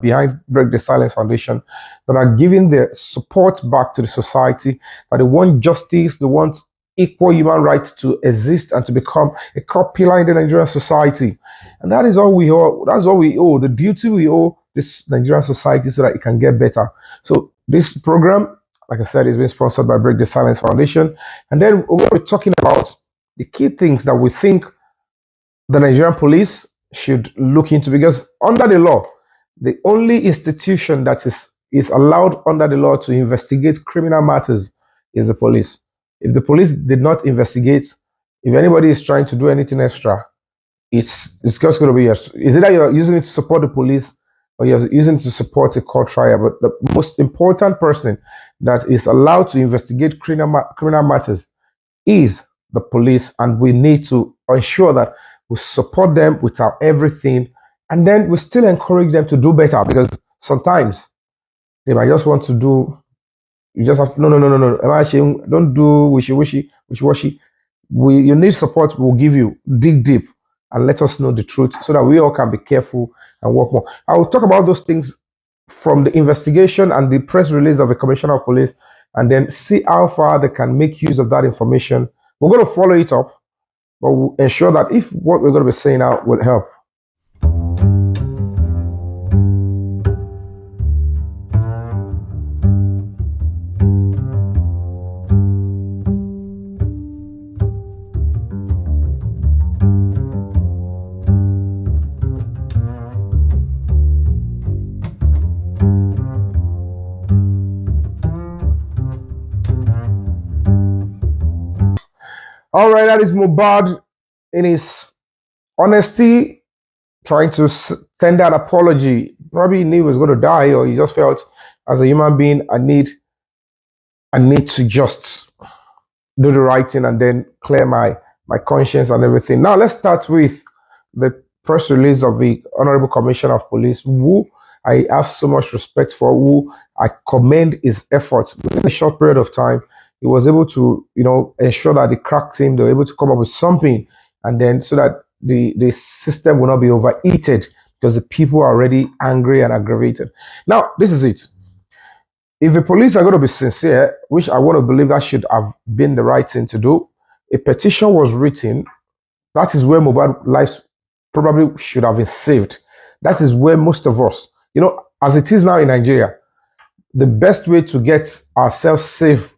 behind Break the Silence Foundation that are giving their support back to the society, that they want justice, they want equal human rights to exist and to become a core pillar in the Nigerian society. And that is all we owe. That's all we owe. The duty we owe this Nigerian society so that it can get better. So this program, like I said, is being sponsored by Break the Silence Foundation. And then we're going to be talking about the key things that we think the Nigerian police should look into, because under the law, the only institution that is allowed under the law to investigate criminal matters is the police. If the police did not investigate, if anybody is trying to do anything extra, it's just going to be is either you're using it to support the police or you're using it to support a court trial. But the most important person that is allowed to investigate criminal matters is the police, and we need to ensure that we support them with our everything, and then we still encourage them to do better, because sometimes they might just want to do. You just have to no. Don't do wishy-washy. You need support. We'll give you. Dig deep and let us know the truth so that we all can be careful and work more. I will talk about those things from the investigation and the press release of the Commissioner of Police, and then see how far they can make use of that information. We're going to follow it up, but we'll ensure that if what we're going to be saying now will help. All right, that is Mohbad in his honesty, trying to send that apology. Probably he knew he was going to die, or he just felt, as a human being, I need to just do the right thing and then clear my conscience and everything. Now let's start with the press release of the Honorable Commissioner of Police, who I have so much respect for, who I commend his efforts. Within a short period of time, he was able to, ensure that the crack team, they were able to come up with something, and then so that the system will not be overheated, because the people are already angry and aggravated. Now, this is it. If the police are going to be sincere, which I want to believe that should have been the right thing to do, a petition was written. That is where Mohbad lives probably should have been saved. That is where most of us, as it is now in Nigeria, the best way to get ourselves safe,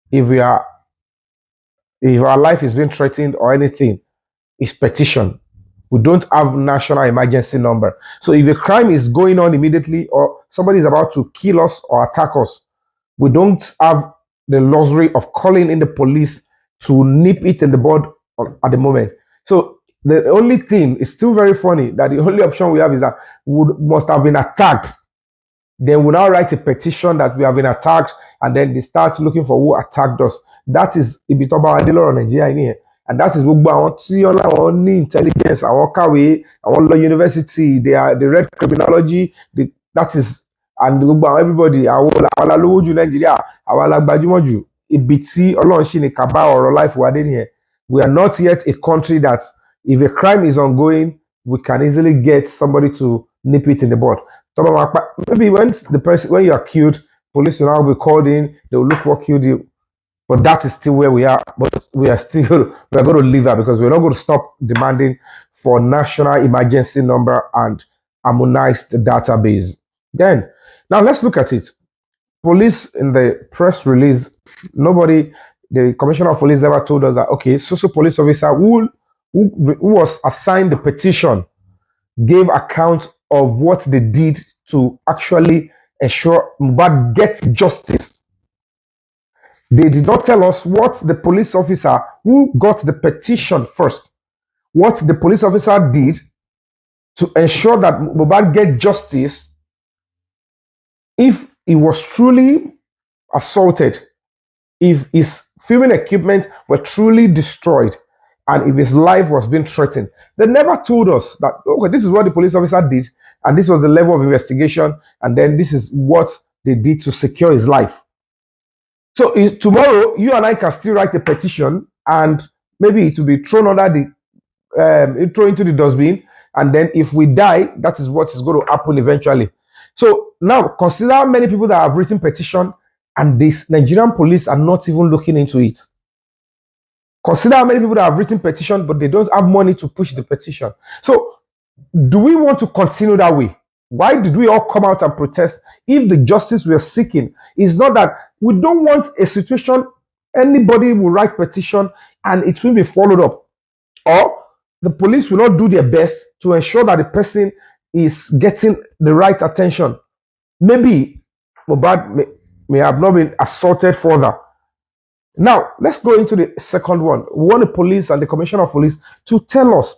if our life is being threatened or anything, is petition. We don't have national emergency number. So if a crime is going on immediately, or somebody is about to kill us or attack us, we don't have the luxury of calling in the police to nip it in the bud at the moment. So the only thing is still very funny that the only option we have is that we must have been attacked. Then we now write a petition that we have been attacked, and then they start looking for who attacked us. That is Ibitoba Adiloro Nigeria in here. And that is gbogbo intelligence, our Kawe, our university, they are the red criminology, that is, and everybody, our Nigeria, our Lagbajumoju, Ibiti, Olonshini, Kaba, or life we are in here. We are not yet a country that if a crime is ongoing, we can easily get somebody to nip it in the bud. Maybe when you are killed, police will now be called in, they will look what killed you. But that is still where we are. But we are going to leave that, because we're not going to stop demanding for national emergency number and harmonized database. Then, now let's look at it. Police, in the press release, the Commissioner of Police never told us that, okay, so police officer who was assigned the petition gave account of what they did to actually ensure Mohbad gets justice. They did not tell us what the police officer who got the petition first, what the police officer did to ensure that Mohbad gets justice if he was truly assaulted, if his filming equipment were truly destroyed, and if his life was being threatened. They never told us that, okay, this is what the police officer did, and this was the level of investigation, and then this is what they did to secure his life. So tomorrow, you and I can still write a petition, and maybe it will be thrown under thrown into the dustbin, and then if we die, that is what is going to happen eventually. So now consider how many people that have written petition and this Nigerian police are not even looking into it. Consider how many people that have written petition, but they don't have money to push the petition. So do we want to continue that way? Why did we all come out and protest if the justice we are seeking is not that we don't want a situation anybody will write petition and it will be followed up, or the police will not do their best to ensure that the person is getting the right attention. Maybe Mohbad may have not been assaulted further. Now, let's go into the second one. We want the police and the commissioner of police to tell us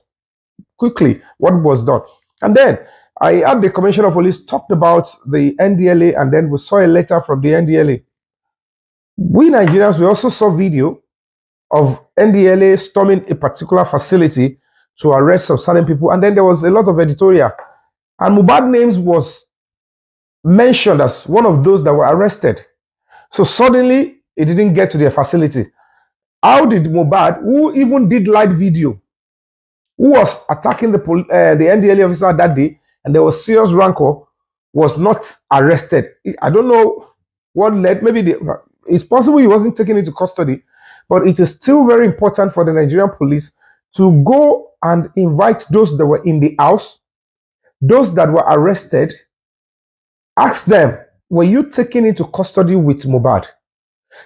quickly what was done. And then I had the commissioner of police talked about the NDLEA, and then we saw a letter from the NDLEA. We Nigerians, we also saw video of NDLEA storming a particular facility to arrest some certain people, and then there was a lot of editorial. And Mohbad names was mentioned as one of those that were arrested. So suddenly, it didn't get to their facility. How did Mohbad, who even did live video, who was attacking the NDLEA officer that day, and there was serious rancor, was not arrested? I don't know what led. Maybe it's possible he wasn't taken into custody, but it is still very important for the Nigerian police to go and invite those that were in the house, those that were arrested, ask them, were you taken into custody with Mohbad?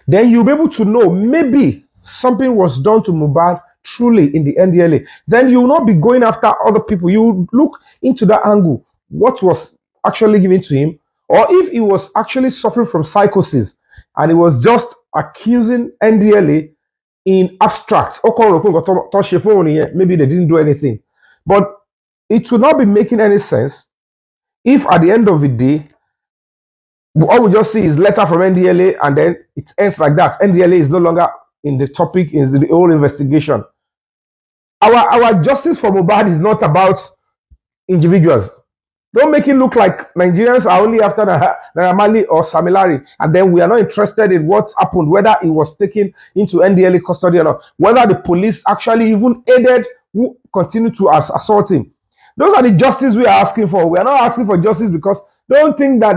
Then you'll be able to know maybe something was done to Mohbad truly in the NDLEA. Then you will not be going after other people. You will look into that angle, what was actually given to him, or if he was actually suffering from psychosis and he was just accusing NDLEA in abstract. Maybe they didn't do anything. But it would not be making any sense if at the end of the day, all we just see is letter from NDLEA and then it ends like that. NDLEA is no longer in the topic, in the whole investigation. Our justice for Mohbad is not about individuals. Don't make it look like Nigerians are only after Naramali or Samilari, and then we are not interested in what happened, whether he was taken into NDLEA custody or not, whether the police actually even aided who continued to assault him. Those are the justice we are asking for. We are not asking for justice because don't think that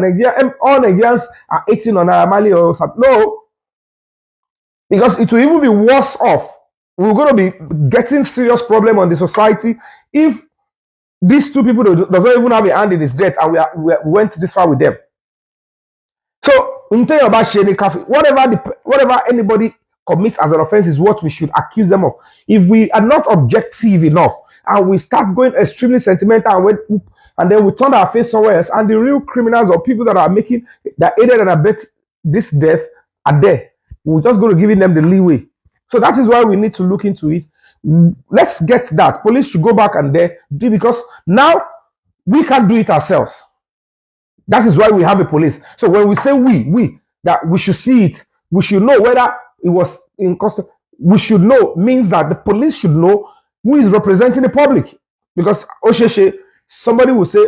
all Nigerians are hating on Naramali or something. No, because it will even be worse off. We're going to be getting serious problem on the society if these two people doesn't even have a hand in his death, and we went this far with them. So, whatever anybody commits as an offense is what we should accuse them of. If we are not objective enough and we start going extremely sentimental and then we turn our face somewhere else, and the real criminals or people that are aided and abet this death are there, we're just going to give them the leeway. So that is why we need to look into it. Let's get that. Police should go back and do, because now we can't do it ourselves. That is why we have a police. So when we say that we should see it, we should know whether it was in custody. We should know means that the police should know who is representing the public. Because somebody will say,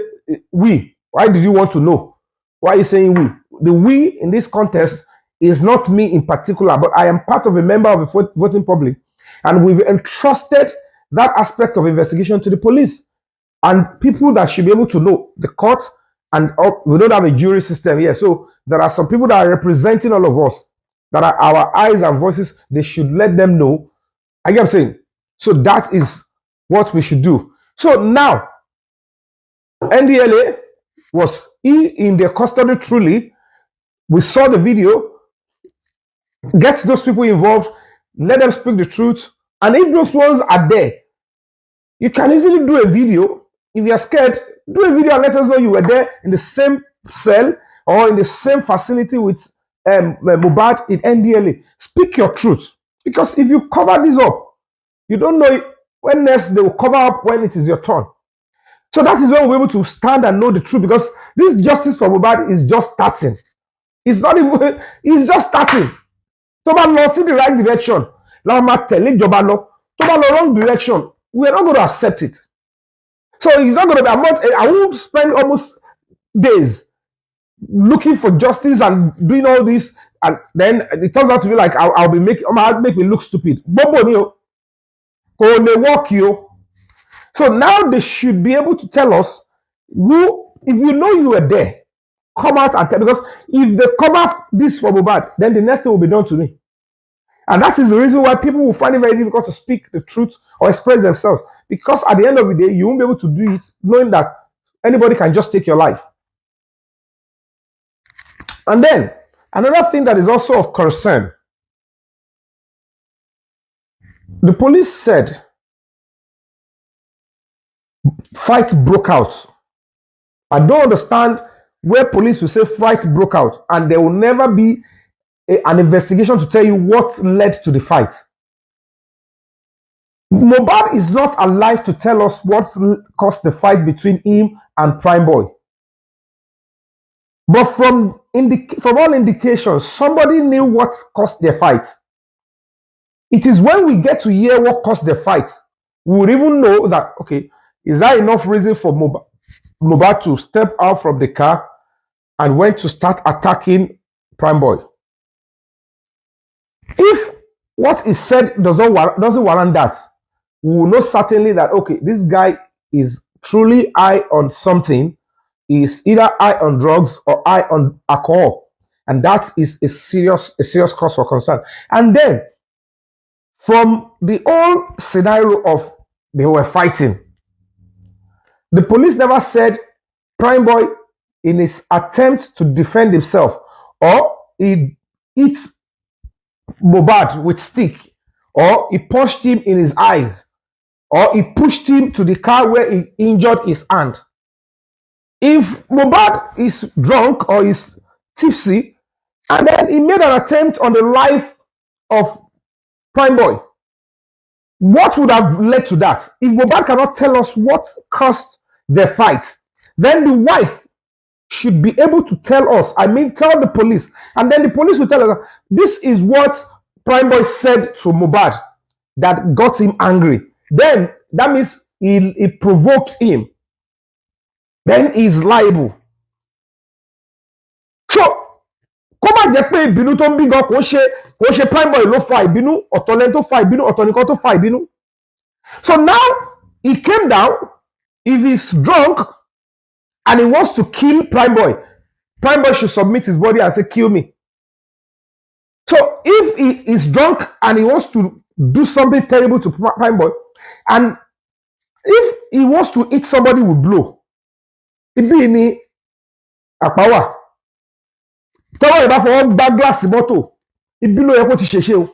we. Why did you want to know? Why are you saying we? The we in this context is not me in particular, but I am part of a member of the voting public. And we've entrusted that aspect of investigation to the police and people that should be able to know, the court, and we don't have a jury system here. So there are some people that are representing all of us, that are our eyes and voices. They should let them know. I get what I'm saying. So that is what we should do. So now, NDLEA was in their custody truly. We saw the video. Get those people involved. Let them speak the truth. And if those ones are there, you can easily do a video. If you're scared, do a video and let us know you were there in the same cell or in the same facility with Mohbad in NDLEA. Speak your truth. Because if you cover this up, you don't know when next they will cover up when it is your turn. So that is when we're able to stand and know the truth, because this justice for Mohbad is just starting. It's not even, it's just starting. Toba lost in the right direction. Toba wrong direction. We are not going to accept it. So it's not going to be a month. I will spend almost days looking for justice and doing all this, and then it turns out to be like I'll make me look stupid. So now they should be able to tell us who, if you know you were there, come out and tell, because if they cover this for Mohbad, then the next thing will be done to me. And that is the reason why people will find it very difficult to speak the truth or express themselves. Because at the end of the day, you won't be able to do it knowing that anybody can just take your life. And then, another thing that is also of concern, the police said fight broke out. I don't understand where police will say fight broke out and there will never be an investigation to tell you what led to the fight. Mohbad is not alive to tell us what caused the fight between him and Prime Boy. But from all indications, somebody knew what caused their fight. It is when we get to hear what caused the fight, we will even know that, okay, is that enough reason for Mohbad to step out from the car and went to start attacking Prime Boy? If what is said doesn't warrant that, we will know certainly that, okay, this guy is truly high on something, is either high on drugs or high on alcohol, and that is a serious cause for concern. And then, from the whole scenario of they were fighting, the police never said Prime Boy, in his attempt to defend himself, or he hit Mohbad with stick, or he punched him in his eyes, or he pushed him to the car where he injured his hand. If Mohbad is drunk or is tipsy, and then he made an attempt on the life of Prime Boy, what would have led to that? If Mohbad cannot tell us what caused the fight, then the wife should be able to tell us, tell the police, and then the police will tell us, this is what Prime Boy said to Mohbad that got him angry. Then that means he provoked him. Then he's liable. So, kó má jẹ́ pé ìbínú tó ń bí gan kò ṣe Prime Boy ló fa ìbínú, ọ̀tọ̀ lẹ́ni tó fa ìbínú, ọ̀tọ̀ nìkan tó fa ìbínú. So now he came down. If he's drunk and he wants to kill Prime Boy should submit his body and say, kill me. So if he is drunk and he wants to do something terrible to Prime Boy, and if he wants to hit somebody with blow, ibi ni àpáwà. Tọ́wọ́ ìbá fọwọ́ gbá gíláàsì mọ́tò, ibi ló yẹ kó ti ṣèṣe o.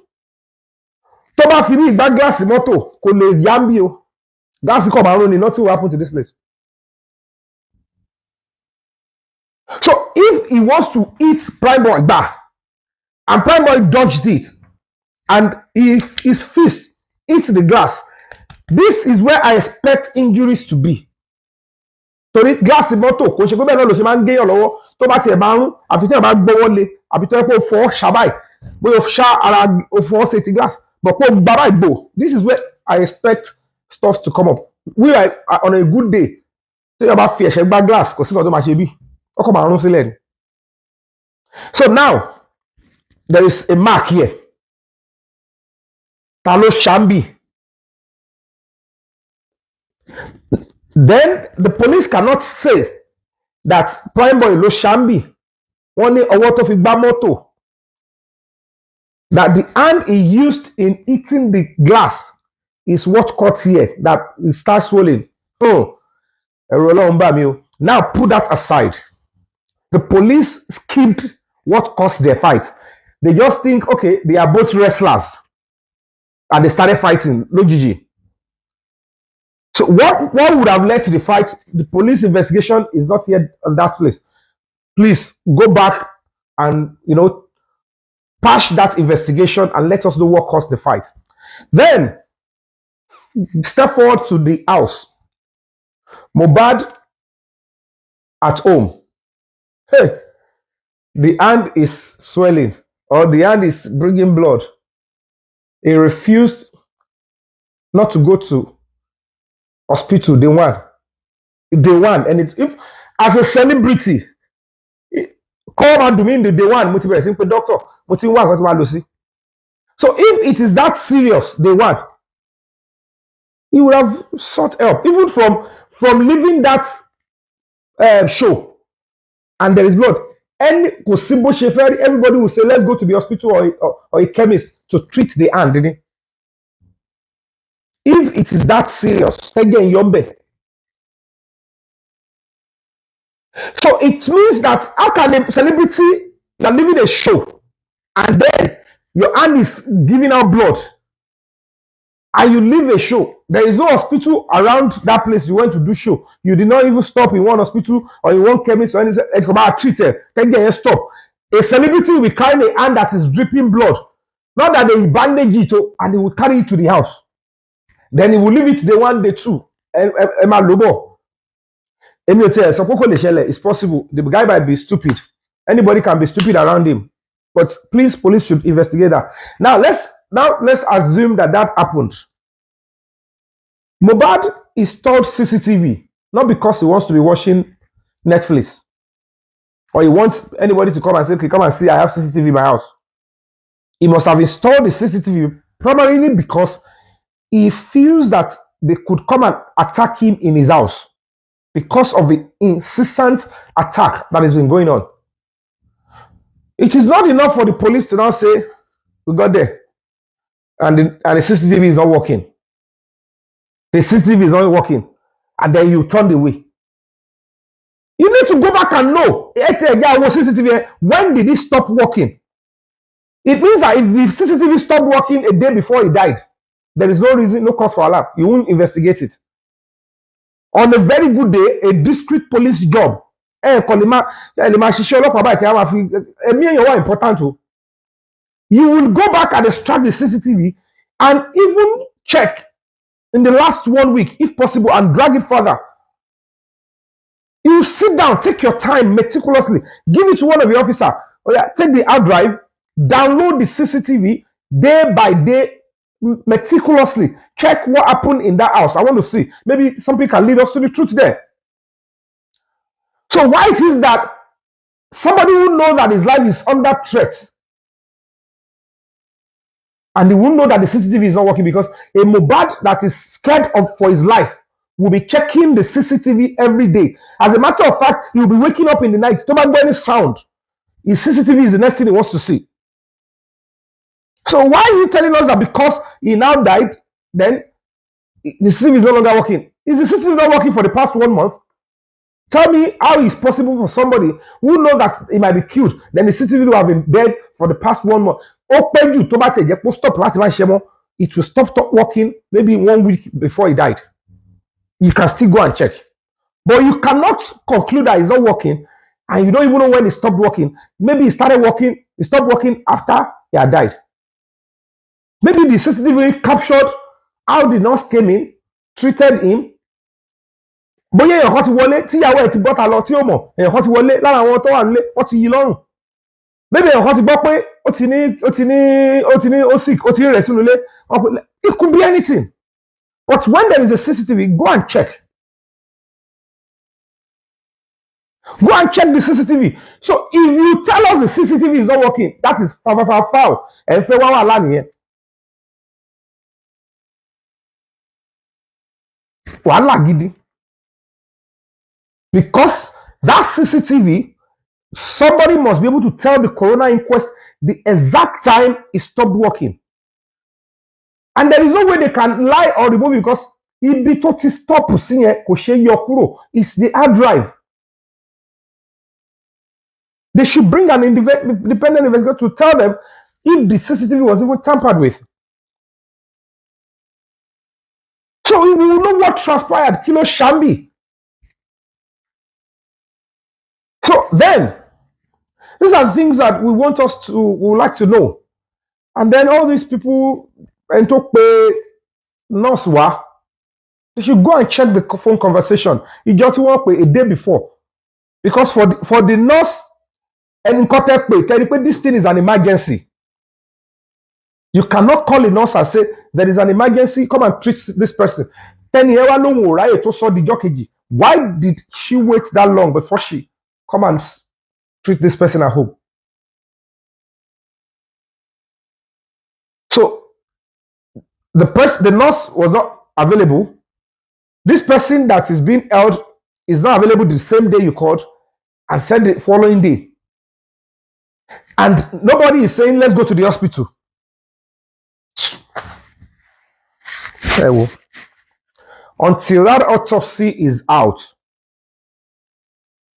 Tó bá fi ní ìgbá gíláàsì mọ́tò, kò lè yá ń bí o. Gáàsì kọ̀ máa ń roni, nothing will happen to this place. So if he wants to hit Prime Boy back, and Prime Boy dodged it, and his fist hits the glass, this is where I expect injuries to be. Torí gíláàsì mọ́tò kò ṣe pé bẹ́ẹ̀ náà ló ṣe máa ń géèyàn lọ́wọ́ tó bá tiẹ̀ máa ń rún, àfi tí wọ́n bá gbọ́wọ́ lé, àfi tí wọ́n pé ó fọ́ ṣàbáì, bóyá ó ṣá ara ó fọ́ ṣe ti glass, but pé ó gbára ìgbò. This is where I expect stuff to come up. We are on a good day. Tí wọ́n bá fi ẹ̀ṣẹ̀ gbá glass, kò sí nǹkan tó máa ṣe bí. Ọkọ̀ máa rún sílẹ̀ ni. So now, there is a mark here. Ta ló ṣàǹbì. Then the police cannot say that Prime Boy ló ṣàǹbì. Wọ́n ní ọwọ́ tó fi gbá mọ́tò. That the hand he used in hitting the glass is what caught here, that it starts swelling. Oh, ẹ̀rù Ọlọ́run bà mí o. Now put that aside. The police skipped what caused their fight. They just think, okay, they are both wrestlers, and they started fighting. Lójijì. So what would have led to the fight? The police investigation is not yet on that place. Please go back and patch that investigation and let us know what caused the fight. Then step forward to the house. Mohbad at home. Hey, the hand is swelling, or the hand is bringing blood. He refused not to go to hospital day one, and if as a celebrity, come and do me in the day one, doctor, so if it is that serious day one, he would have sought help, even from leaving that show. and there is blood, any possible sheferi, everybody will say, let's go to the hospital or a chemist to treat the hand. If it is that serious, again, Yombe. So it means that how can a celebrity, you're living a show, and then your hand is giving out blood, and you leave a show. There is no hospital around that place you went to do show. You did not even stop in one hospital or in one chemist or anything. Treated. Stop. A celebrity will be carrying a hand that is dripping blood. Not that they bandage it and they will carry it to the house. Then he will leave it day one, day two. Emma Lobo. It's possible. The guy might be stupid. Anybody can be stupid around him. But please, police should investigate that. Now let's assume that happened. Mohbad installed CCTV, not because he wants to be watching Netflix, or he wants anybody to come and say, okay, come and see, I have CCTV in my house. He must have installed the CCTV primarily because he feels that they could come and attack him in his house because of the incessant attack that has been going on. It is not enough for the police to now say, we got there, and the CCTV is not working. The CCTV is not working, and then you turn away. You need to go back and know, CCTV, when did it stop working? It means that if the CCTV stopped working a day before he died, there is no reason, no cause for alarm. You won't investigate it. On a very good day, a discreet police job, important. You will go back and extract the CCTV and even check in the last 1 week, if possible, and drag it further. You sit down, take your time meticulously, give it to one of your officers. Oh yeah, take the hard drive, download the CCTV day by day, meticulously. Check what happened in that house. I want to see. Maybe something can lead us to the truth there. So why it is that somebody who knows that his life is under threat, and he won't know that the CCTV is not working, because a Mohbad that is scared for his life will be checking the CCTV every day. As a matter of fact, he will be waking up in the night, don't make any sound. His CCTV is the next thing he wants to see. So why are you telling us that because he now died, then the CCTV is no longer working? Is the CCTV not working for the past 1 month? Tell me how it's possible for somebody who knows that he might be killed, then the CCTV will have been dead for the past 1 month. It will stop working maybe 1 week before he died. You can still go and check. But you cannot conclude that it's not working, and you don't even know when it stopped working. Maybe it started working, it stopped working after he had died. Maybe the CCTV captured how the nurse came in, treated him. Maybe èèyàn kan ti gbọ́ pé it could be anything. But when there is a CCTV, go and check. Go and check the CCTV. So if you tell us the CCTV is not working, that is foul. And say, wàhálà gidi. Because that CCTV, somebody must be able to tell the coroner inquest the exact time it stopped working. And there is no way they can lie or remove it, because ibi tó ti stop sí yẹn kò ṣe yọ kúrò. It's the hard drive. They should bring an independent investigator to tell them if the CCTV was even tampered with. So we will know what transpired. Kilo Shambi. So then, these are things that we would like to know. And then all these people and talk Noswa, they should go and check the phone conversation. You just work a day before. Because for the nurse and this thing is an emergency. You cannot call a nurse and say there is an emergency, come and treat this person. Why did she wait that long before she come and treat this person at home? So the nurse was not available. This person that is being held is not available the same day you called. and said the following day. And nobody is saying, let's go to the hospital. Until that autopsy is out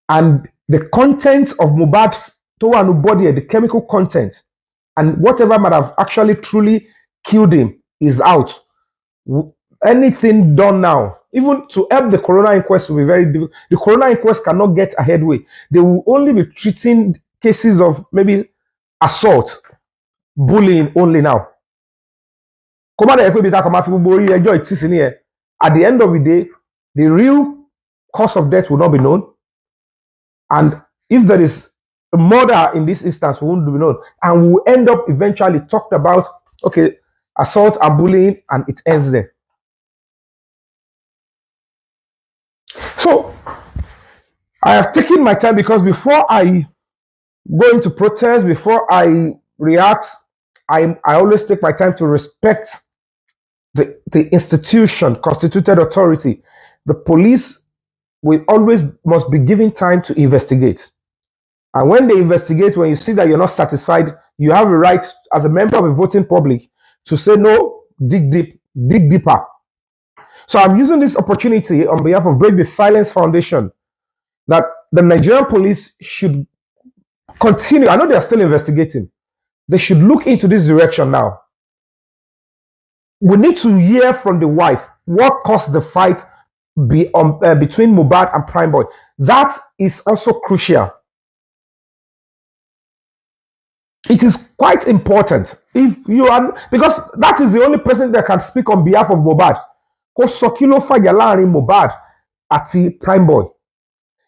and the content of Mohbad's body, the chemical content, and whatever might have actually truly killed him is out. Anything done now, even to help the coroner inquest, will be very difficult. The coroner inquest cannot get a headway. They will only be treating cases of maybe assault, bullying only now. At the end of the day, the real cause of death will not be known. And if there is a murder in this instance, we won't be known. And we will end up eventually talked about, okay, assault and bullying, and it ends there. So I have taken my time because before I go into protest, before I react, I always take my time to respect the institution, constituted authority. The police will always must be given time to investigate. And when they investigate, when you see that you're not satisfied, you have a right as a member of a voting public to say no, dig deep, dig deeper. So I'm using this opportunity on behalf of Break the Silence Foundation that the Nigerian police should continue. I know they are still investigating. They should look into this direction now. We need to hear from the wife what caused the fight between Mohbad and Prime Boy. That is also crucial. It is quite important if you are, because that is the only person that can speak on behalf of Mohbad. Mohbad at Prime Boy.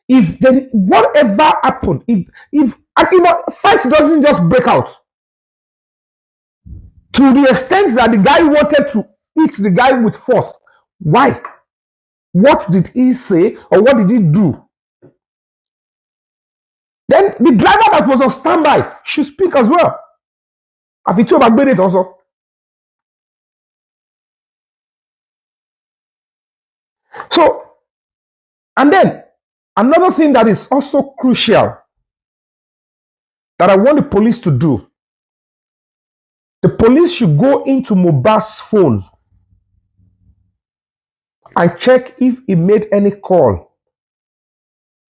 If there, whatever happened, if fight doesn't just break out to the extent that the guy wanted to hit the guy with force, why? What did he say or what did he do? Then the driver that was on standby should speak as well. Have you told about it also? So, and then another thing that is also crucial that I want the police to do, the police should go into Mohbad's phone and check if he made any call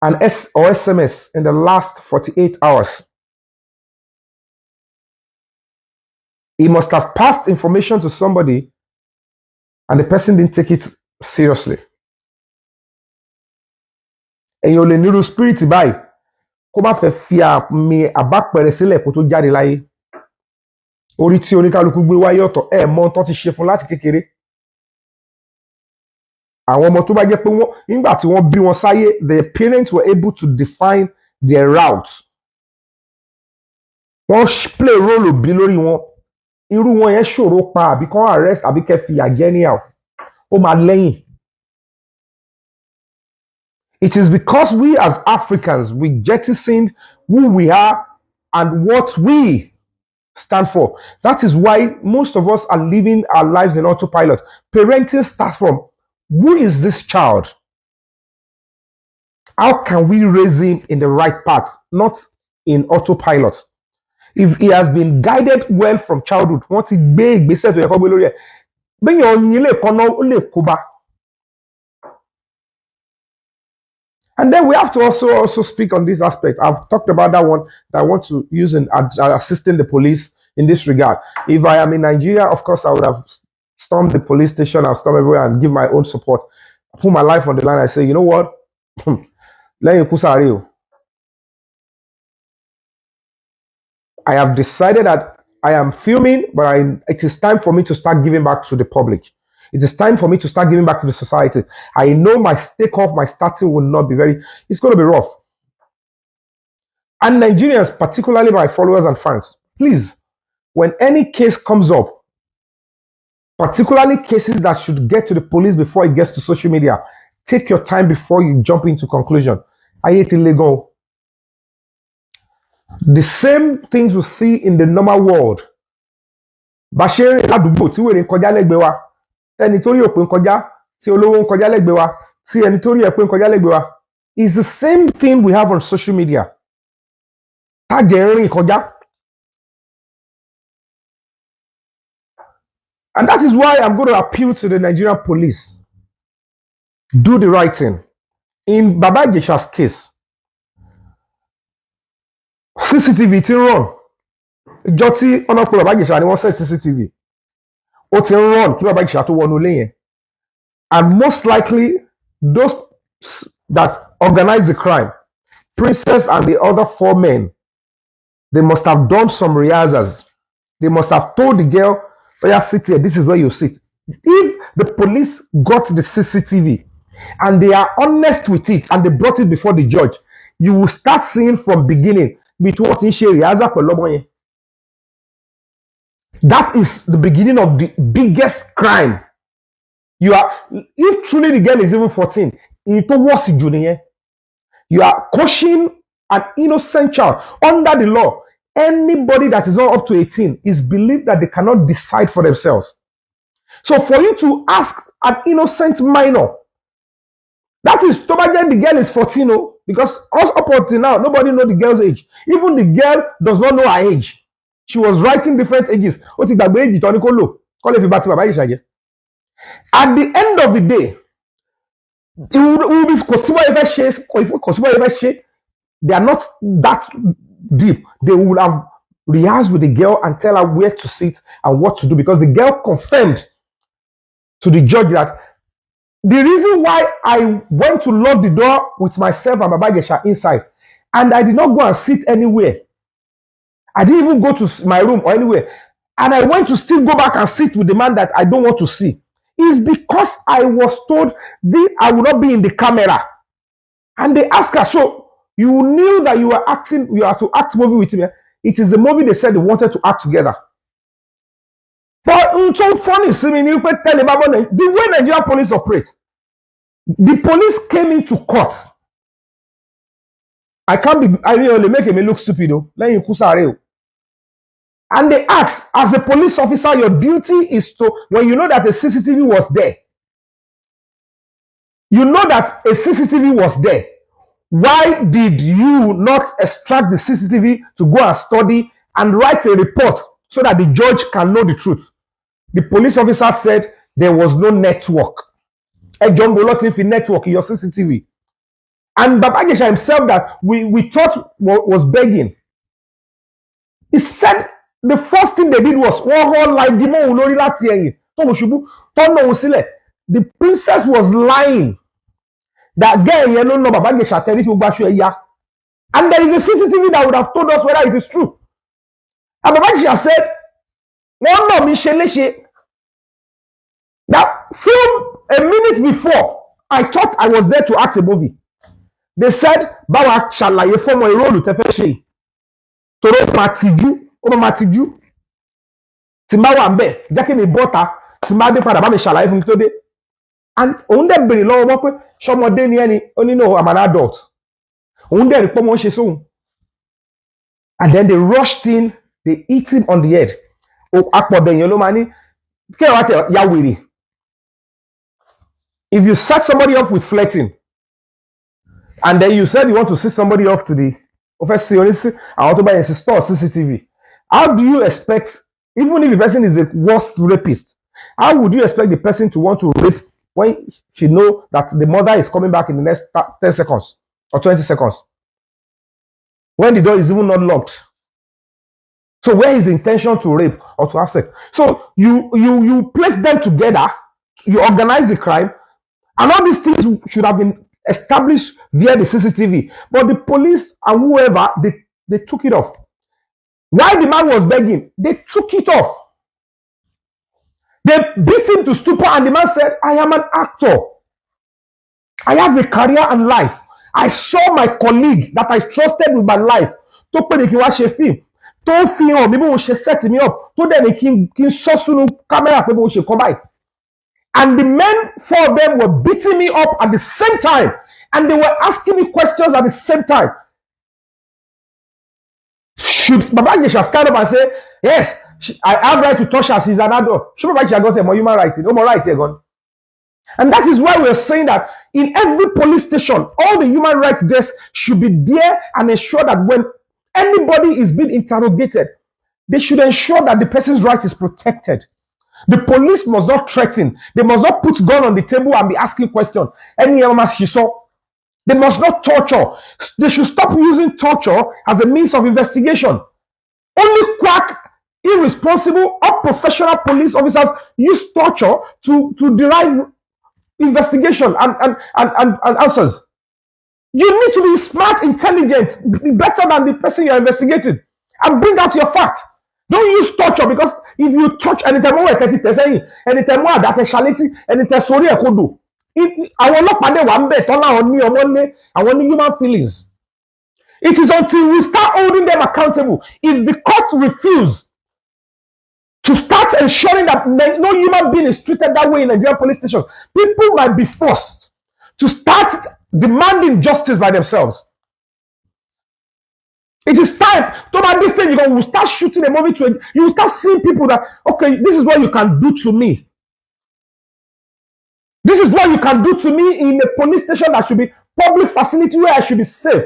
and or SMS in the last 48 hours. He must have passed information to somebody and the person didn't take it seriously. And you only need spirit to buy. Come up fear me a back per sele to jari lai. Ori ti onikaluku gbe wa yoto mo to ti se fun lati kekere. Àwọn ọmọ tó bá jẹ́ pé wọ́n nígbà tí wọ́n bí wọn sáyé, the parents were able to define their routes. Wọ́n play role òbí lórí wọn. Irú wọn yẹn ṣòro pa àbí kan arrest àbí kẹ́ fi àjẹ́ anyhow. Ó máa lẹ́yìn. It is because we as Africans, we jettisoned who we are and what we stand for. That is why most of us are living our lives in autopilot. Parenting starts from, who is this child? How can we raise him in the right path, not in autopilot? If he has been guided well from childhood, what he big be said to your and then we have to also speak on this aspect. I've talked about that one that I want to use in assisting the police in this regard. If I am in Nigeria, of course, I would have stormed the police station, I'll storm everywhere and give my own support. I put my life on the line. I say, you know what? I have decided that I am filming, but it is time for me to start giving back to the public. It is time for me to start giving back to the society. I know my takeoff, my starting will not be it's going to be rough. And Nigerians, particularly my followers and fans, please, when any case comes up, particularly cases that should get to the police before it gets to social media, take your time before you jump into conclusion. I hate illegal. The same things we see in the normal world. Bashir Ladugbo tí wèrè kọjá lẹ́gbẹ̀ẹ́ wa. Ẹni tó rí òpin kọjá, tí olówó ń kọjá lẹ́gbẹ̀ẹ́ wa, tí ẹni tó rí ẹ̀pin kọjá lẹ́gbẹ̀ẹ́ wa. is the same thing we have on social media. And that is why I'm going to appeal to the Nigerian police. Do the right thing. In Baba Ijesha'S case, CCTV ti run. Ìjọ tí ọ̀nà pé Baba Ijesha ni wọ́n set CCTV. Ó ti run kí Baba Ijesha tó wọnú ilé yẹn. And most likely, those that organized the crime, Princess and the other 4 men, they must have done some rehearsals. They must have told the girl, oh yeah, sit here, this is where you sit. If the police got the CCTV and they are honest with it and they brought it before the judge, you will start seeing from beginning between share rehearsal for Loboye. That is the beginning of the biggest crime. You are, if truly the girl is even 14, you are coaching an innocent child under the law. Anybody that is not up to 18 is believed that they cannot decide for themselves. So for you to ask an innocent minor, that is, the girl is 14, because up until now, nobody knows the girl's age. Even the girl does not know her age. She was writing different ages. At the end of the day, it will be they are not that deep. They will have rehearsed with the girl and tell her where to sit and what to do, because the girl confirmed to the judge that the reason why I went to lock the door with myself and Baba Ijesha inside, and I did not go and sit anywhere. I didn't even go to my room or anywhere. And I went to still go back and sit with the man that I don't want to see. Is because I was told I would not be in the camera. And they asked her, so you knew that you were acting, you have to act movie with him. It is the movie they said they wanted to act together. But it's so funny, the way Nigerian police operate. The police came into court. I really make him look stupid though. And they asked, as a police officer, your duty is to, when you know that a CCTV was there, why did you not extract the CCTV to go and study and write a report so that the judge can know the truth? The police officer said there was no network. A John Bolotin network in your CCTV. And Baba Ijesha himself that we thought was begging. He said the first thing they did was the princess was lying. That girl, no, Baba Ijesha, and there is a CCTV that would have told us whether it is true. And Baba Ijesha said, that film a minute before, I thought I was there to act a movie. They said, Bawa shalaye for my role to fetch Toro matiju. Timbawa mbe, jake mi bota, timbade pada ba me shalaye fun today. And on dem bere lowo mo pe somode ni eni, oni no, I'm an adult. On dem po mo se so. And then they rushed in, they hit him on the head. O akpo den yen lo mani, ke wa te ya were. If you set somebody up with flirting, and then you said you want to see somebody off to the office, I want to buy a store CCTV. How do you expect, even if the person is a worst rapist, how would you expect the person to want to rape when she know that the mother is coming back in the next 10 seconds or 20 seconds? When the door is even not locked. So where is the intention to rape or to have sex? So you place them together, you organize the crime, and all these things should have been established via the CCTV. But the police and whoever, they took it off. While the man was begging, they took it off. They beat him to stupor, and the man said, I am an actor. I have a career and life. I saw my colleague that I trusted with my life. To pè ní kí wá ṣe film. Tó fi hàn bí mo ṣe set me up. Tó dẹ̀ ní kí n sọ sínú camera pé mo ṣe kọ́ báyìí. And the men, 4 of them, were beating me up at the same time. And they were asking me questions at the same time. Should Baba Ijesha stand up and say, yes, I have right to touch her, she's an adult? Should Baba Ijesha go say, more human rights? No more rights here, gone. And that is why we're saying that in every police station, all the human rights desks should be there and ensure that when anybody is being interrogated, they should ensure that the person's right is protected. The police must not threaten. They must not put gun on the table and be asking questions. Any element she saw. They must not torture. They should stop using torture as a means of investigation. Only quack, irresponsible, unprofessional police officers use torture to derive investigation and answers. You need to be smart, intelligent, be better than the person you're investigating, and bring out your fact. Don't use torture, because if you touch anytime more anytime more that shality, anytime sorry I could do. Our human feelings. It is until we start holding them accountable. If the court refuse to start ensuring that no human being is treated that way in Nigerian police stations, people might be forced to start demanding justice by themselves. It is time. At this stage, you will start shooting a movie to you will start seeing people that, okay, this is what you can do to me. This is what you can do to me in a police station that should be public facility where I should be safe.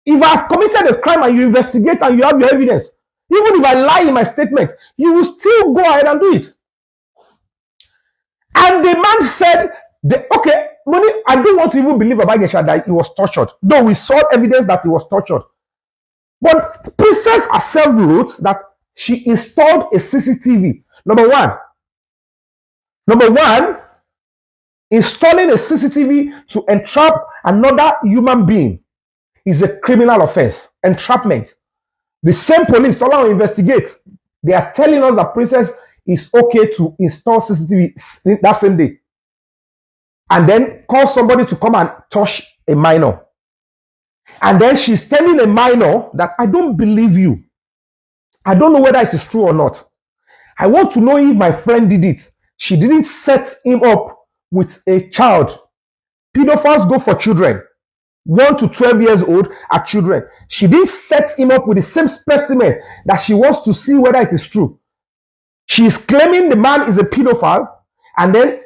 If I have committed a crime and you investigate and you have your evidence, even if I lie in my statement, you will still go ahead and do it. And the man said, okay, money, I don't want to even believe about Ijesha'S that he was tortured, though we saw evidence that he was tortured. But Princess herself wrote that she installed a CCTV. Number one, installing a CCTV to entrap another human being is a criminal offense. Entrapment. The same police, Tola will investigate. They are telling us that Princess is okay to install CCTV that same day, and then call somebody to come and touch a minor. And then she's telling a minor that I don't believe you. I don't know whether it is true or not. I want to know if my friend did it. She didn't set him up with a child. Pedophiles go for children. 1 to 12 years old are children. She didn't set him up with the same specimen that she wants to see whether it is true. She is claiming the man is a pedophile, and then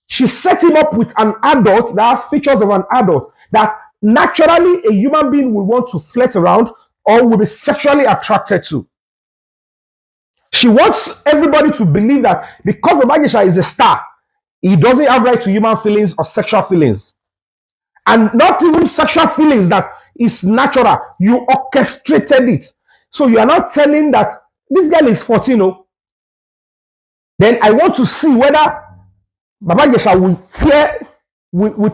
she set him up with an adult that has features of an adult that naturally a human being will want to flirt around or will be sexually attracted to. She wants everybody to believe that because Mohbad is a star, he doesn't have right to human feelings or sexual feelings. And not even sexual feelings that is natural. You orchestrated it. So you are not telling that this girl is 14. Then I want to see whether Baba Jesha will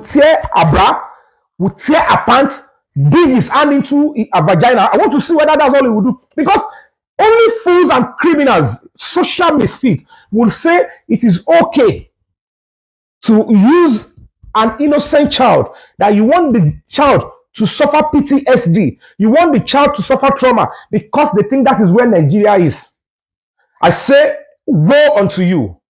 tear a bra, will tear a pant, dig his hand into a vagina. I want to see whether that's all he will do. Because only fools and criminals, social misfit, will say it is okay to use an innocent child, that you want the child to suffer PTSD. You want the child to suffer trauma because they think that is where Nigeria is. I say, woe unto you.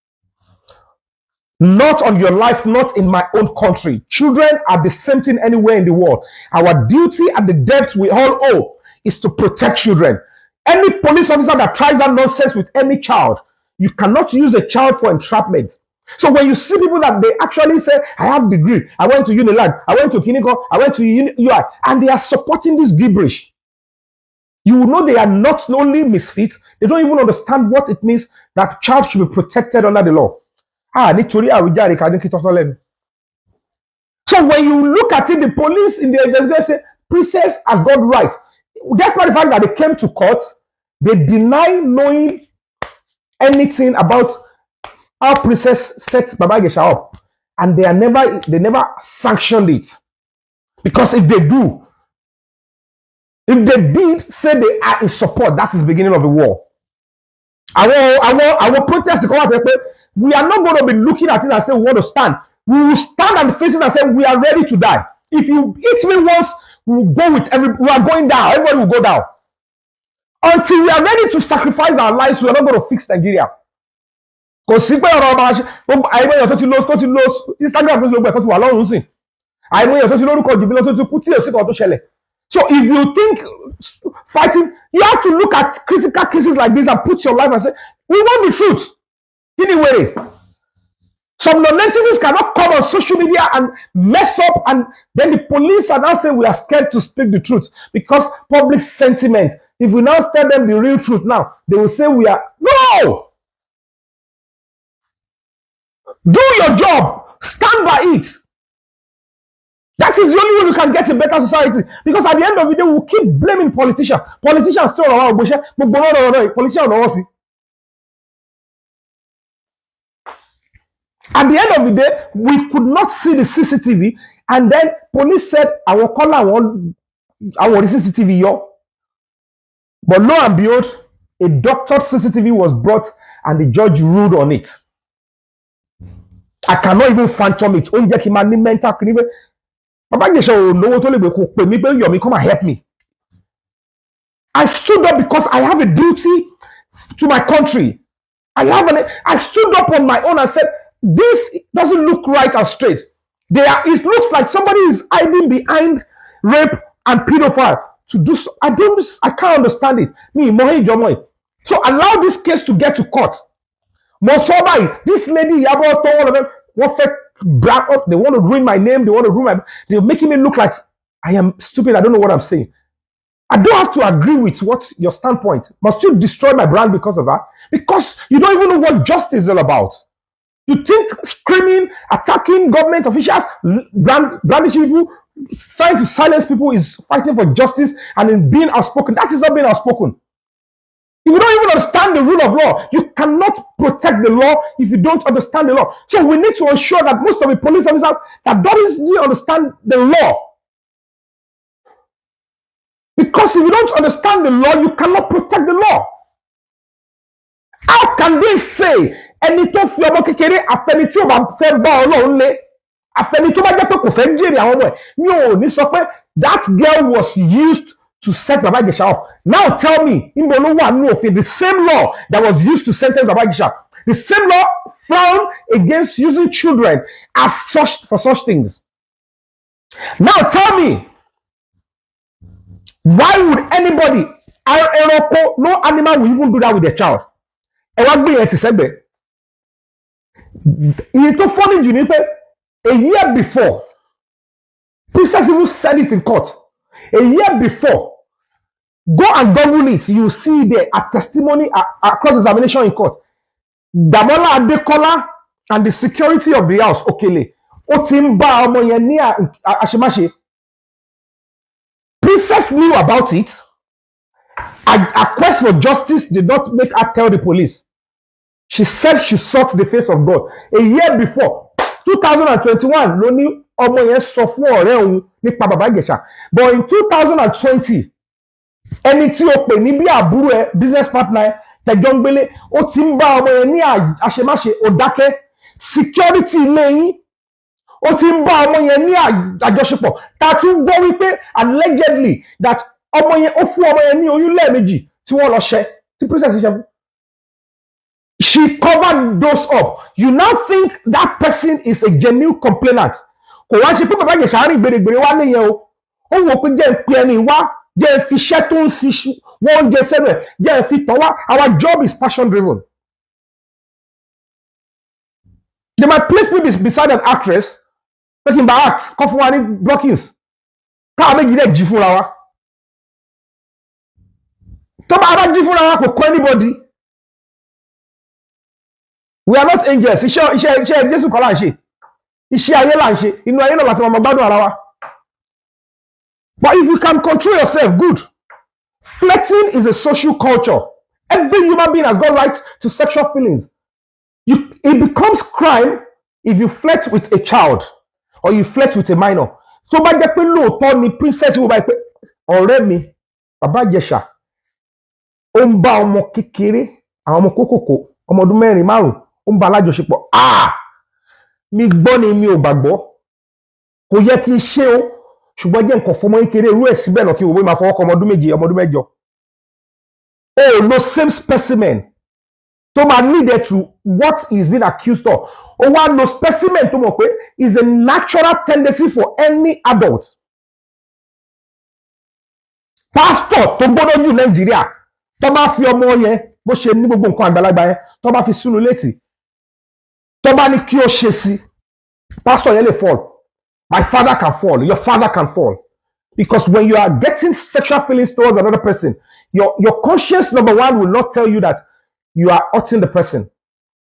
Not on your life, not in my own country. Children are the same thing anywhere in the world. Our duty at the depth we all owe is to protect children. Any police officer that tries that nonsense with any child, you cannot use a child for entrapment. So when you see people that they actually say, I have degree, I went to Unilag, I went to Kiniko, I went to UI, and they are supporting this gibberish, you will know they are not only misfits, they don't even understand what it means that child should be protected under the law. So when you look at it, the police in the investigation say, Princess has got right. Despite the fact that they came to court, they deny knowing anything about how Princess sets Baba Ijesha'S up, and they never sanctioned it. Because if they did say they are in support, that is the beginning of the war. Our protest to come out and say, we are not going to be looking at it and say we want to stand. We will stand and face it and say we are ready to die. If you hit me once, we will go with we are going down. Everybody will go down. Until we are ready to sacrifice our lives, we are not going to fix Nigeria. Because Instagram so if you think fighting, you have to look at critical cases like this and put your life and say, we want the truth. Anyway, Some non-entities cannot come on social media and mess up, and then the police are now saying we are scared to speak the truth because public sentiment. If we now tell them the real truth now, they will say we are. No! Do your job. Stand by it. That is the only way we can get a better society. Because at the end of the day, we'll keep blaming politicians. Politicians still around. Politicians. At the end of the day, we could not see the CCTV, and then police said, I will call our CCTV, yo. But lo and behold, a doctored CCTV was brought, and the judge ruled on it. I cannot even phantom it. Yomi, come and help me. I stood up because I have a duty to my country. I stood up on my own and said, this doesn't look right and straight. It looks like somebody is hiding behind rape and pedophile to do so. I can't understand it. So allow this case to get to court. This lady, Iyabo Ojo, they want to ruin my name. They're making me look like I am stupid. I don't know what I'm saying. I don't have to agree with what your standpoint. Must you destroy my brand because of that? Because you don't even know what justice is all about. You think screaming, attacking government officials, brandishing people, trying to silence people is fighting for justice and in being outspoken. That is not being outspoken. If you don't even understand the rule of law, you cannot protect the law if you don't understand the law. So we need to ensure that most of the police officers that don't understand the law. Because if you don't understand the law, you cannot protect the law. How can they say ẹni tó fi ọmọ kékeré àfẹni tí ó bá fẹ́ bá Ọlọ́run lé àfẹni tó bá jẹ́ pé kò fẹ́ jèrè àwọn ọmọ ẹ̀ mi ò ní sọ pé that girl was used to set Baba Ijesha up. Now tell me, níbo ló wà nínú òfin the same law that was used to sentence Baba Ijesha, the same law frowned against using children as such for such things. Now tell me, why would anybody, no animal will even do that with a child? It's so funny, Junipe. A year before, Princess even said it in court. A year before, go and Google it. You see there a testimony, a cross-examination in court. Damola Adekola and the security of the house, Okele. Otimba Omoyenia Ashimashi. Princess knew about it. A quest for justice did not make her tell the police. She said she sought the face of God. A year before, 2021, Loni Omoyen sọ fún ọ̀rẹ́ òun nípa Baba Ijesha. But in 2020, ẹni tí ó pè ní bí àbúrò ẹ̀ business partner tẹjọ ń gbélé, ó ti ń bá ọmọ yẹn ní àṣemáṣe òdákẹ́ security ilé yín. Ó ti ń bá ọmọ yẹn ní àjọṣepọ̀. Ta tún gbọ́ wípé allegedly that ọmọ yẹn ó fún ọmọ yẹn ní oyún lẹ́ẹ̀mejì tí wọ́n lọ ṣẹ́ tí princess ṣe fún. She covered those up. You now think that person is a genuine complainant. Kò wá ṣe pé Baba Ijesha rìn gbèrègbèrè wá nìyẹn o. Ó wò pé jẹ́ ìpè ẹni wá, jẹ́ fi iṣẹ́ tó ń fi wọ́n jẹ sẹ́bẹ̀, jẹ́ fi tọ́ wá. Our job is passion driven. They might place me beside an actress, making by act, kọ́ fún wa ní blockings. Káà méjì lè jí fúnra wa. Tó bá jí fúnra wa kò kọ́ anybody. We are not angels. Iṣẹ́ Jésù kọ́ là ń ṣe. Iṣẹ́ ayé là ń ṣe. Inú ayé náà láti máa gbádùn ara wa. But if you can control yourself, good. Flirting is a social culture. Every human being has got right to sexual feelings. It becomes crime if you flirt with a child or you flirt with a minor. Tó bá jẹ́ pé lóòótọ́ ni princess wo báyìí pé ọ̀rẹ́ mi Baba Ijesha ó ń bá ọmọ kékeré àwọn ọmọ kókòkò ọmọ ọdún 4-5 ó ń bá alájọṣepọ̀. Mi gbọ́ ni mi ò gbàgbọ́. Kò yẹ kí n ṣe o ṣùgbọ́n jẹ́ nǹkan fọmọ kékeré irú ẹ̀ síbẹ̀ náà kí wọ́n máa fọwọ́ kọ ọmọ ọdún 7 ọmọ ọdún 8. Oh, no same specimen tó máa needed to what he is being accused of. Ó wá no specimen tó mọ̀ pé is a natural tendency for any adult. Pastor tó gbọ́dọ̀ jù Nàìjíríà tó bá fi ọmọ yẹn bó ṣe ní gbogbo nǹkan àgbàlagbà yẹn tó bá fi sínú létí tó bá ní kí o ṣe sí, pastor yẹn lè fall. My father can fall. Your father can fall. Because when you are getting sexual feelings towards another person, your conscience, number one, will not tell you that you are hurting the person.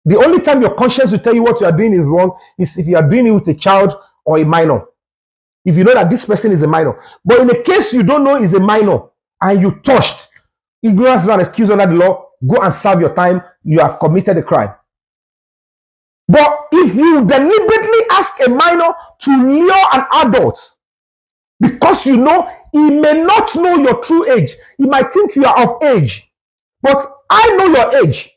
The only time your conscience will tell you what you are doing is wrong is if you are doing it with a child or a minor. If you know that this person is a minor. But in the case you don't know is a minor and you touched, ignorance is an excuse under the law, go and serve your time, you have committed a crime. But if you deliberately ask a minor to lure an adult, because you know he may not know your true age, he might think you are of age, but I know your age.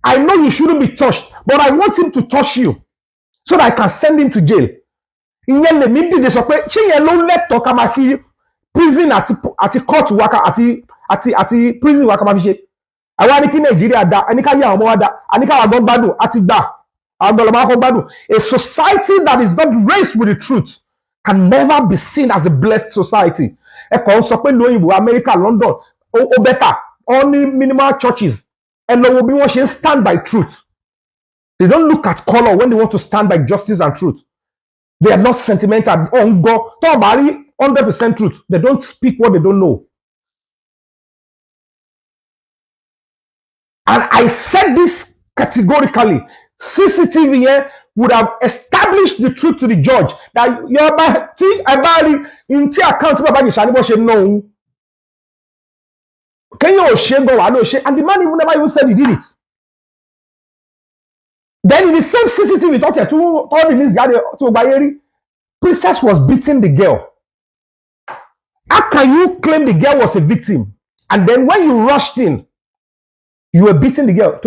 I know you shouldn't be touched, but I want him to touch you so that I can send him to jail. Ìyẹn lèmi dìde sọ pé ṣé yẹn ló lẹ́tọ̀ọ́ ká máa fi prison àti court wa àti prison wa ká máa fi ṣe. Àwa ní kí Nàìjíríà dá, ẹni ká yẹ àwọn ọmọ wa dá, ẹni ká wà gbọ́n gbádùn àti gbà àwọn ọmọ wa kọ́ gbádùn. A society that is not raised with the truth can never be seen as a blessed society. Ẹ kàn ń sọ pé lóyìnbó America, London, ó better, only minimal churches. Ẹ lọ wo bí wọ́n ṣe ń stand by truth. They don't look at color when they want to stand by justice and truth. They are not sentimental. Oh, God, talk about 100% truth. They don't speak what they don't know. And I said this categorically. CCTV would have established the truth to the judge that your account and the man even never even said he did it. Then in the same CCTV, Princess was beating the girl. How can you claim the girl was a victim? And then when you rushed in, you were beating the girl.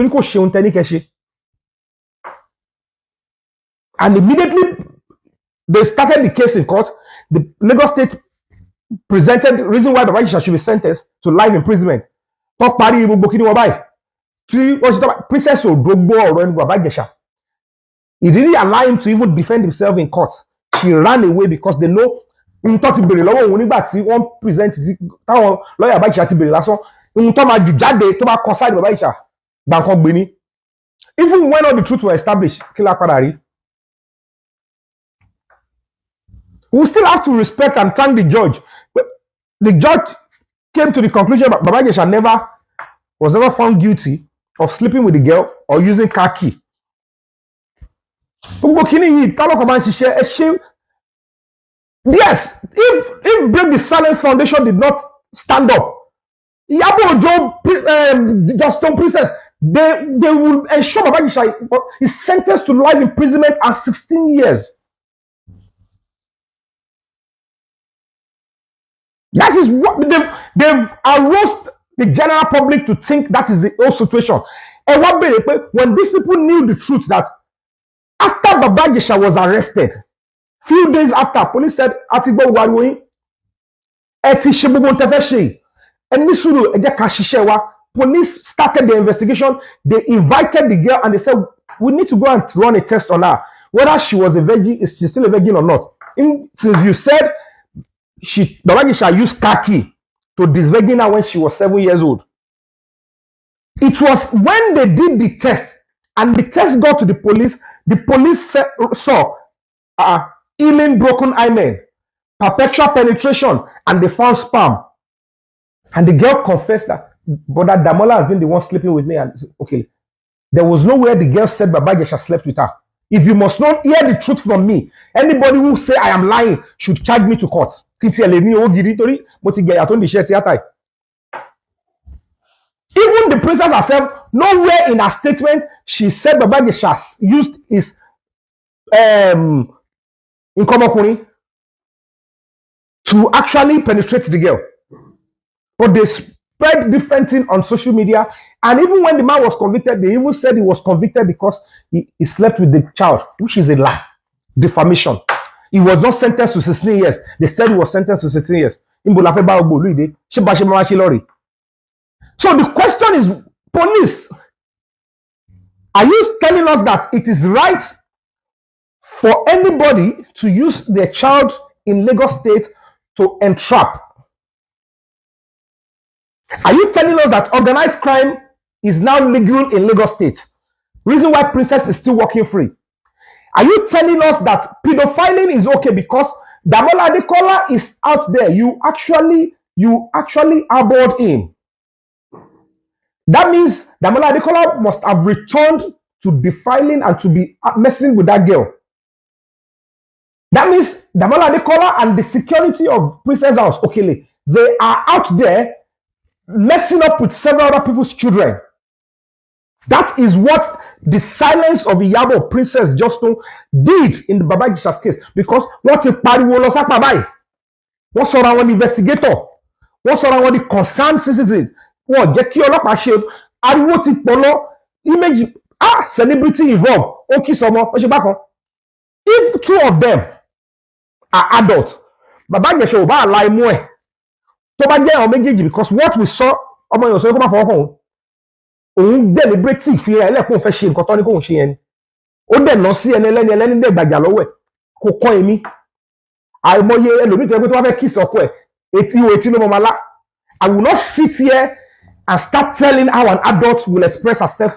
And immediately they started the case in court. The Lagos State presented the reason why Baba Ijesha'S should be sentenced to life imprisonment. Princess Odogbo or Baba Ijesha'S. He didn't allow him to even defend himself in court. She ran away because they know in thought ìbèrè lọ́wọ́ òun nígbà tí wọ́n present táwọn lọ́yà Baba Ijesha'S ti bèrè lásán ohun tó máa jù jáde tó bá concern Baba Ijesha'S gbàǹkan gbé ní. Even when all the truth were established, kí la padà rí. We still have to respect and thank the judge. The judge came to the conclusion that Baba Ijesha'S was never found guilty of sleeping with the girl or using car key. Yes, if Break the Silence Foundation did not stand up, Iyabo Ojo, just Stone Princess, they will ensure Baba Ijesha'S is sentenced to life imprisonment and 16 years. That is what they've aroused the general public to think that is the whole situation. And when these people knew the truth that after Baba Ijesha'S was arrested, few days after, police said, Atigbo Wariwoyin, Eti Shebogo Tefeshe, and Nisuru Ejeka. Police started the investigation. They invited the girl and they said, we need to go and run a test on her. Whether she was a virgin, is she still a virgin or not? Since you said Baba Ijesha'S used car key to disvirgin her when she was 7 years old. It was when they did the test and the test got to the police saw healing broken hymen, perpetual penetration, and they found sperm. And the girl confessed that Brother Damola has been the one sleeping with me. And okay, there was nowhere the girl said Baba Ijesha'S slept with her. If you must not hear the truth from me, anybody who say I am lying should charge me to court. Even the princess herself, nowhere in her statement, she said Baba Ijesha'S used his to actually penetrate the girl. But they spread different things on social media. And even when the man was convicted, they even said he was convicted because he slept with the child, which is a lie. Defamation. He was not sentenced to 16 years. They said he was sentenced to 16 years. So the question is, police, are you telling us that it is right for anybody to use their child in Lagos State to entrap? Are you telling us that organized crime is now legal in Lagos State? Reason why Princess is still walking free. Are you telling us that pedophiling is okay because Damola Adekola is out there? You actually abhorred him. That means Damola Adekola must have returned to defiling and to be messing with that girl. That means Damola Adekola and the security of Princess House, Okele, they are out there messing up with several other people's children. That is what the silence of Iyabo Princess Justin did in the Baba Ijesha'S case, because what a pariwo lọ sápá báyìí. Wọ́n sọ̀rọ̀ àwọn investigator, wọ́n sọ̀rọ̀ àwọn the concerned citizen. Wọ́n jẹ́ kí ọlọ́pàá ṣe ariwo ti pọ̀ lọ, image celebrity involved. Ó kì sọmọ, ó ṣe bákan. If two of them are adults, Baba Ijesha'S ò bá àlà imú ẹ̀. Tó bá jẹ́ àwọn méjèèjì, because what we saw, ọmọ yẹn sọ pé kó má fọwọ́ kàn òun deliberate fi ẹ lẹ́kùn fẹ́ ṣe nǹkan tó ní kóun ṣe yẹn ni. Ó dẹ̀ lọ sí ẹni ẹlẹ́ni dẹ̀ gbàjà lọ́wọ́ ẹ̀ kò kọ́ èmi. Àìmọye ẹlòmíì tó yẹ pé tó bá fẹ́ kiss ọkọ ẹ̀ etí ló mọ máa lá. I will not sit here and start telling how an adult will express herself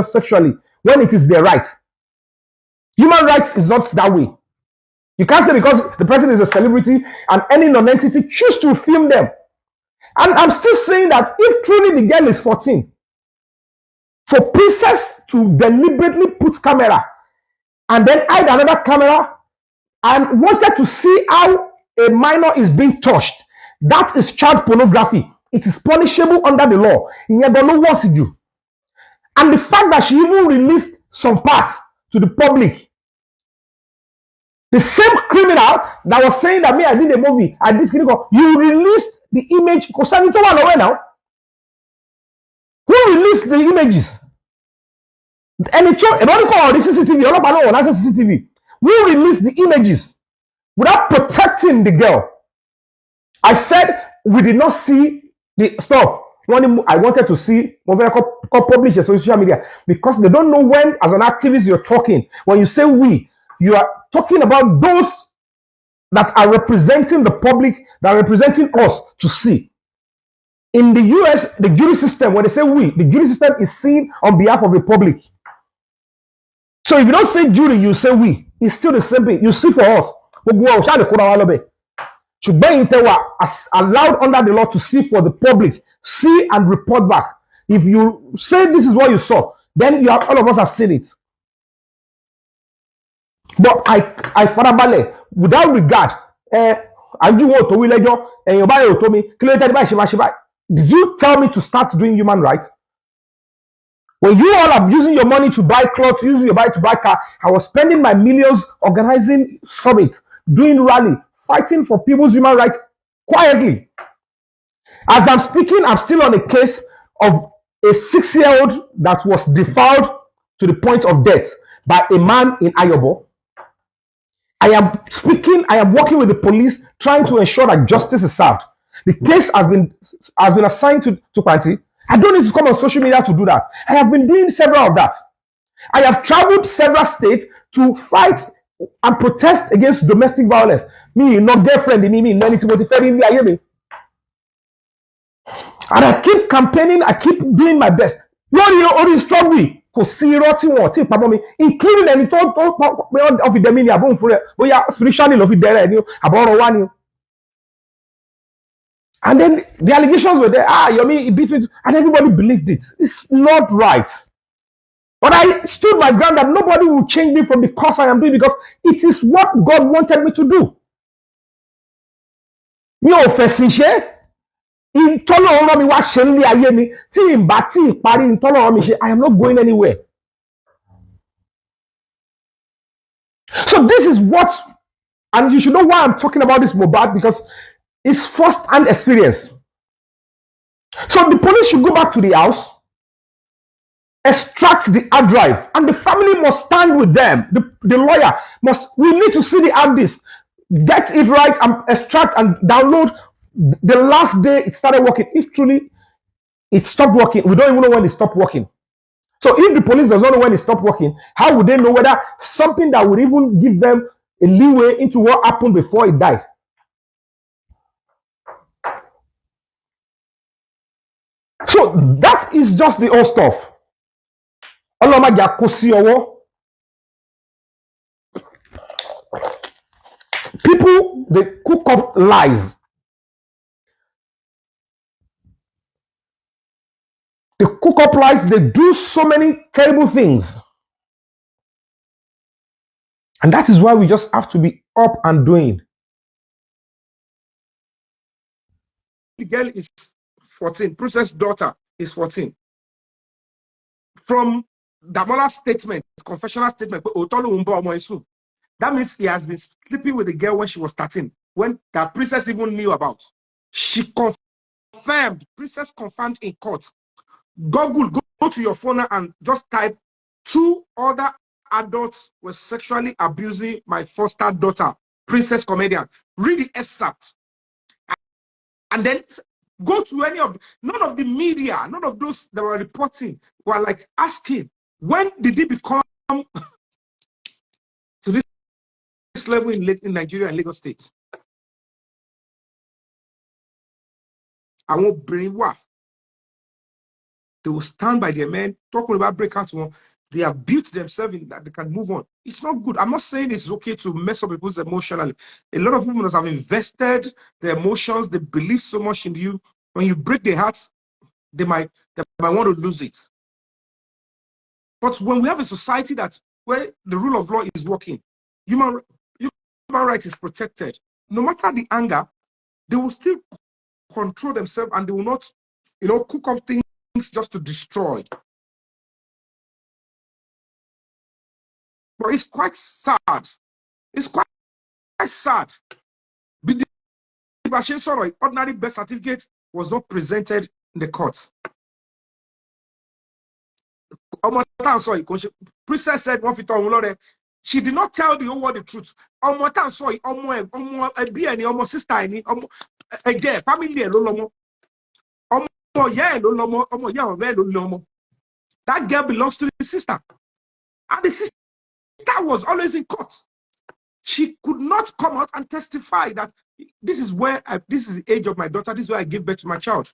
sexually when it is their right. Human rights is not that way. You can't say because the person is a celebrity and any non-entity choose to film them. And I'm still saying that if truly the girl is 14, for Princess to deliberately put camera and then hide another camera and wanted to see how a minor is being touched, that is child pornography. It is punishable under the law. And the fact that she even released some parts to the public, the same criminal that was saying that me, I did a movie, I did you released the image. Who released the images? And it's about the CCTV, CCTV. Who released the images without protecting the girl? I said we did not see the stuff. When I wanted to see publish on social media, because they don't know when, as an activist, you're talking. When you say we, you are talking about those that are representing the public, that are representing us to see. In the US, the jury system, when they say we, the jury system is seen on behalf of the public. So if you don't say jury, you say we. It's still the same thing. You see for us. Should be allowed under the law to see for the public, see and report back. If you say this is what you saw, then all of us have seen it. But I farabale without regard. Did you tell me to start doing human rights? When you all are using your money to buy clothes, using your money to buy car, I was spending my millions organizing summits, doing rally, fighting for people's human rights quietly. As I'm speaking, I'm still on a case of a 6-year-old that was defiled to the point of death by a man in Iyabo. I am speaking, I am working with the police, trying to ensure that justice is served. The case has been assigned to party. I don't need to come on social media to do that. I have been doing several of that. I have traveled several states to fight and protest against domestic violence. Me, not girlfriend, me, no anything motivating me. And I keep campaigning, I keep doing my best. What only strong me? Including any of the spiritually. And then the allegations were there. Yomi, he beat me, and everybody believed it. It's not right. But I stood my ground that nobody will change me from the course I am doing, because it is what God wanted me to do. Mi ò fẹ̀sìn ṣe. Ìtọ́lọ́run mi wá ṣe nílé ayé mi. Tí n bá tí parí ìtọ́lọ́run mi ṣe, I am not going anywhere. So this is what, and you should know why I'm talking about this Mohbad, because it's first-hand experience. So the police should go back to the house, extract the hard drive, and the family must stand with them. The lawyer we need to see the hard disk, get it right, and extract and download the last day it started working. If truly it stopped working, we don't even know when it stopped working. So if the police does not know when it stopped working, how would they know whether something that would even give them a leeway into what happened before it died? So that is just the old stuff. They cook up lies. They cook up lies. They do so many terrible things. And that is why we just have to be up and doing. The girl is 14. Princess' daughter is 14. From Damola's statement, confessional statement, that means he has been sleeping with the girl when she was 13, when that princess even knew about. She confirmed, princess confirmed in court. Google, go to your phone and just type 2 other adults were sexually abusing my foster daughter, princess comedian. Read the excerpt. And then go to none of the media, none of those that were reporting were like asking, when did he become to this level in Nigeria and Lagos State? I won't bring what. They will stand by their men, talking about breakouts. They have built themselves in that they can move on. It's not good. I'm not saying it's okay to mess up people's emotionally. A lot of people must have invested their emotions, they believe so much in you. When you break their hearts, they might want to lose it. But when we have a society where the rule of law is working, human rights is protected, no matter the anger, they will still control themselves and they will not, cook up things just to destroy. But it's quite sad. It's quite sad. The ordinary birth certificate was not presented in the courts. Princess said, she did not tell the whole world the truth. Sister, family. That girl belongs to the sister. And the sister was always in court. She could not come out and testify that this is the age of my daughter, this is where I gave birth to my child.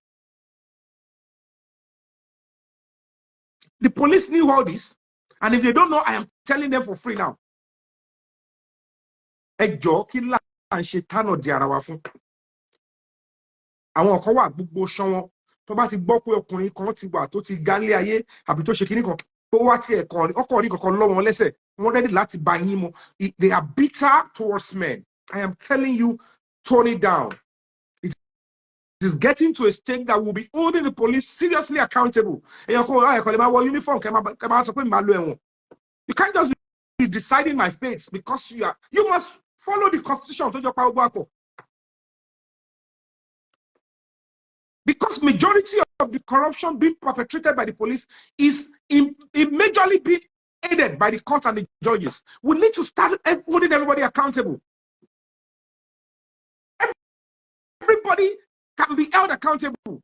The police knew all this, and if they don't know, I am telling them for free now. Àwọn kan wà gbogbo ṣan wọn tó bá ti gbọ́ pé ọkùnrin kan ti wà tó ti gánlé ayé àbí tó ṣe kíní kan tó wá tí ẹ̀kan ọkọ̀ rí kankan lọ́wọ́ lẹ́sẹ̀ wọ́n ready láti bá yín mu. They are bitter towards men. I am telling you, tone it down. It is getting to a stage that will be holding the police seriously accountable. You can't just be deciding my fate because you must follow the constitution. Because majority of the corruption being perpetrated by the police is majorly being aided by the courts and the judges. We need to start holding everybody accountable. Everybody can be held accountable.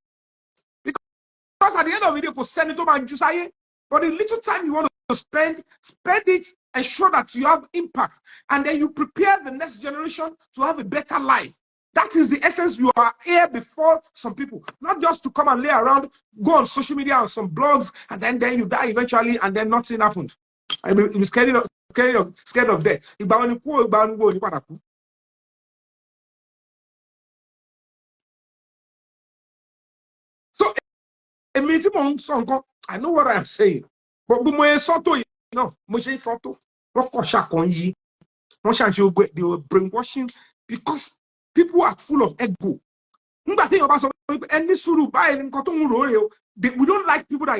Because at the end of the day, for Senator Manjusaye, but the little time you want to spend it, ensure that you have impact, and then you prepare the next generation to have a better life. That is the essence. You are here before some people, not just to come and lay around, go on social media and some blogs, and then you die eventually, and then nothing happened. I'm scared of death. So, I know what I am saying, but they were brainwashing because people are full of ego. We don't like people that